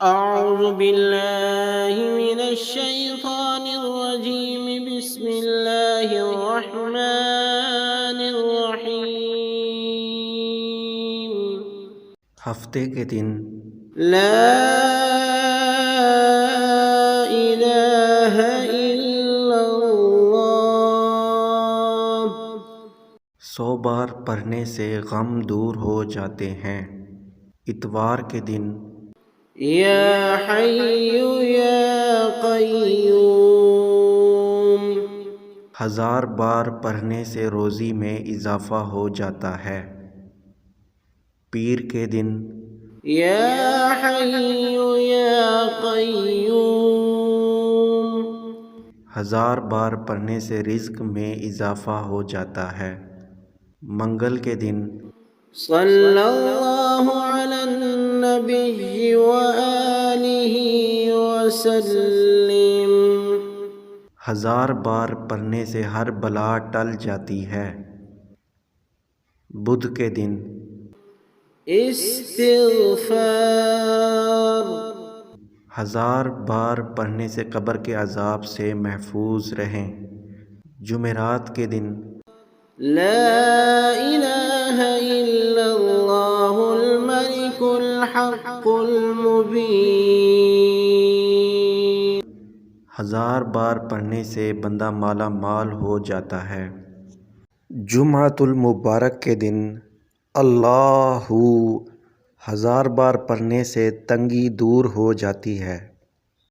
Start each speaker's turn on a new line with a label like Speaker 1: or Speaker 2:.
Speaker 1: أعوذ بالله من الشيطان الرجيم بسم الله الرحمن الرحيم
Speaker 2: ہفتے کے دن
Speaker 1: لا إله إلا الله
Speaker 2: 100 بار پڑھنے سے غم دور ہو جاتے ہیں۔ اتوار کے دن
Speaker 1: یا حی یا قیوم
Speaker 2: 1000 بار پڑھنے سے روزی میں اضافہ ہو جاتا ہے۔ پیر کے دن
Speaker 1: یا حی یا قیوم
Speaker 2: 1000 بار پڑھنے سے رزق میں اضافہ ہو جاتا ہے۔ منگل کے دن
Speaker 1: صلی اللہ علی النبی وآلہ وسلم
Speaker 2: 1000 بار پڑھنے سے ہر بلا ٹل جاتی ہے۔ بدھ کے دن
Speaker 1: استغفار
Speaker 2: 1000 بار پڑھنے سے قبر کے عذاب سے محفوظ رہیں۔ جمعرات کے دن
Speaker 1: لا الہ الا اللہ الملک الحق المبین
Speaker 2: 1000 بار پڑھنے سے بندہ مالا مال ہو جاتا ہے۔ جمعۃ المبارک کے دن اللہ 1000 بار پڑھنے سے تنگی دور ہو جاتی ہے۔